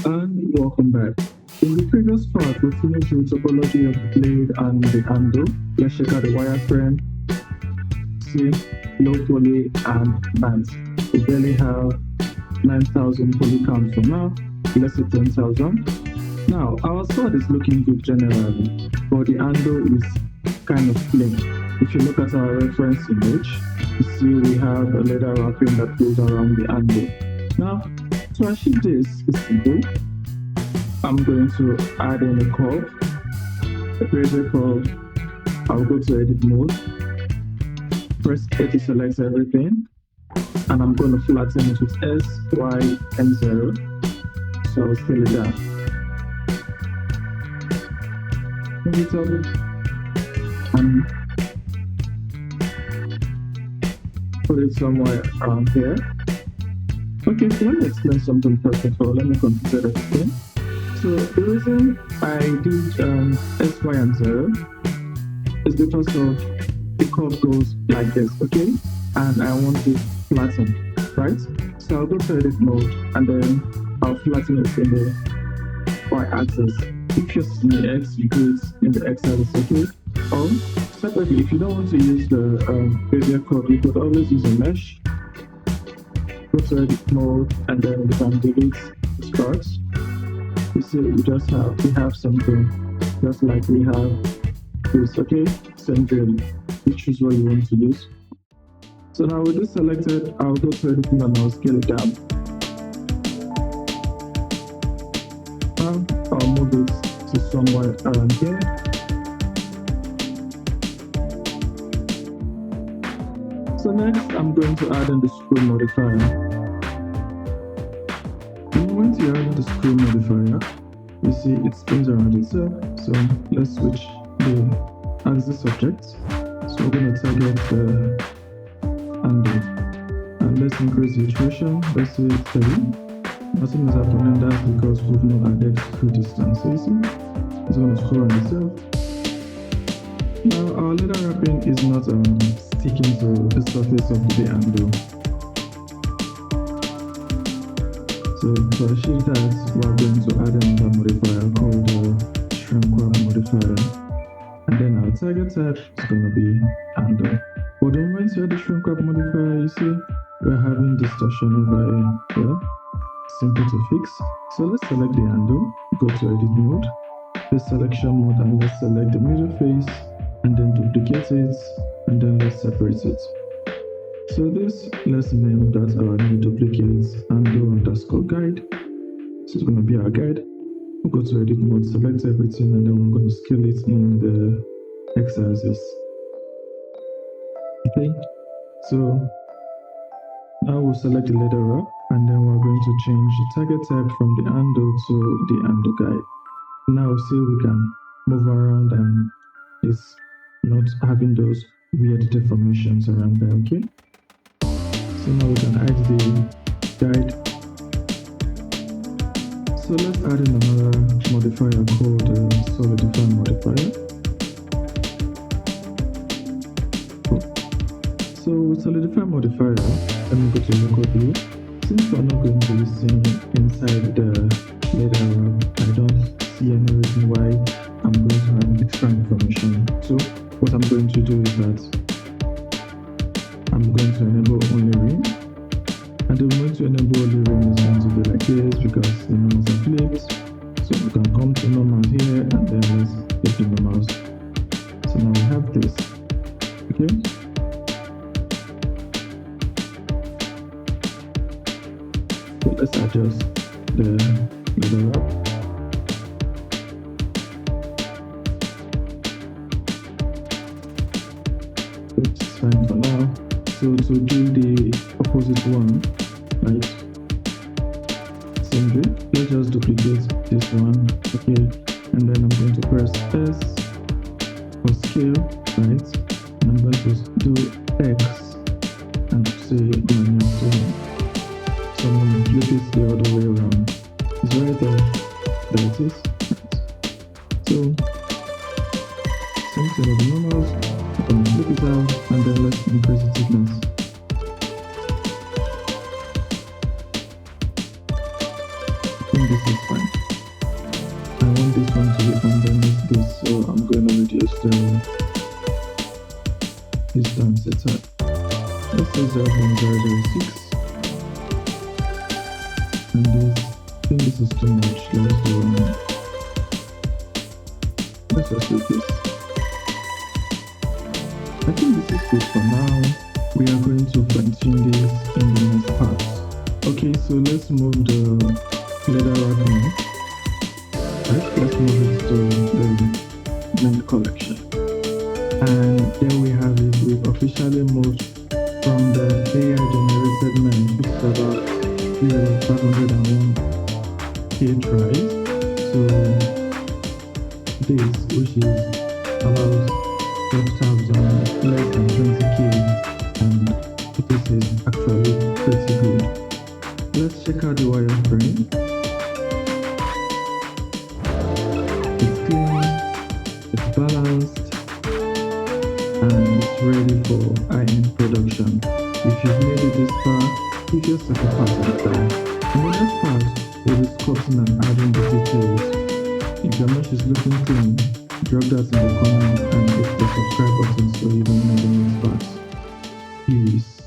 And welcome back. In the previous part, we finished with topology of the blade and the handle. Let's check out the wireframe, see, low poly, and bands. We barely have 9,000 poly counts for now. Let's say 10,000. Now, our sword is looking good generally, but the handle is kind of plain. If you look at our reference image, you see we have a leather wrapping that goes around the handle. Now, to achieve this is simple. I'm going to add in a curve, a razor curve. I'll go to edit mode, press A to select everything, and I'm going to flatten it with S, Y, and 0. So I'll scale it down. Move it up and put it somewhere around here. Okay, so let me explain something first of all. Let me consider everything. So the reason I did S, Y, and 0 is because of the curve goes like this, okay? And I want it flattened, right? So I'll go to edit mode and then I'll flatten it in the Y-axis. If you're using the X, you do it in the X-axis, okay? Or separately, if you don't want to use the bezier curve, you could always use a mesh. Go to edit mode and then we can delete the starts. You see, we have something just like we have this, okay? Same drill. You choose what you want to use. So now with this selected, I'll go to edit mode and I'll scale it down. Now I'll move it to somewhere around here. So next, I'm going to add in the screw modifier. The moment you add the screw modifier, you see it spins around itself. So let's switch the axis object. So we're going to target the handle. And let's increase the iteration. Let's say 30. Nothing is happening, that's because we've not added screw distance. So you see, it's going to screw on itself. Now our leather wrapping is not sticking to the surface of the handle. So to achieve that, we're going to add another modifier called the Shrinkwrap modifier. And then our target type is going to be handle. But the moment you add the Shrinkwrap modifier, you see we're having distortion over here. Simple to fix. So let's select the handle, go to edit mode, the selection mode, and let's select the middle face and then duplicate it and then let's separate it. So this, let's name that our new duplicate handle underscore guide. So it's going to be our guide. We'll go to edit mode, select everything, and then we're going to scale it in the x-axis. Okay, so now we'll select the leather wrap and then we're going to change the target type from the handle to the handle guide. Now see we can move around and it's not having those weird deformations around there, okay? So now we can add the guide. So let's add in another modifier called Solidify modifier. So with Solidify modifier, let me go to local view. Since we're not going to be seeing inside the leather wrap, I don't see any reason why I'm going to have extra information. So what I'm going to do is that I'm going to enable only ring. And the moment to enable only ring is going to be like this because the normals are flipped. So we can come to normal here and then let's flip the normals. So now we have this. Okay? So let's adjust the leather wrap. It's fine for now. So to do the opposite one, right? Same way. Let's just duplicate this one, okay? And then I'm going to press S for scale, right? And I'm going to do X and say manual. So I'm going to flip it the other way around. It's right there. There it is. So same thing with the normals. I'm going to flip it out and then let's increase the thickness. Okay. think this is fine. I want this one to be underneath this, so I'm going to reduce the distance it's at. Let's say 0.006. And this, I think this is too much. Let's just do this. I think this is good for now. We are going to fine tune this in the next part. Okay, so let's move the leather wrapping. Right, let's move it to the main collection. And there we have it. We've officially moved from the AI generated main, which is about 501 K tries, to this, which is about 12,000 less than 20K, and this is actually pretty good. Let's check out the wireframe. It's clean, it's balanced, and it's ready for high-end production. If you've made it this far, give yourself a pat on the back. In the next part, we'll be sculpting and adding the details. If your mesh is looking clean, drop that in the comment and hit the subscribe button so you don't miss the next part. Peace.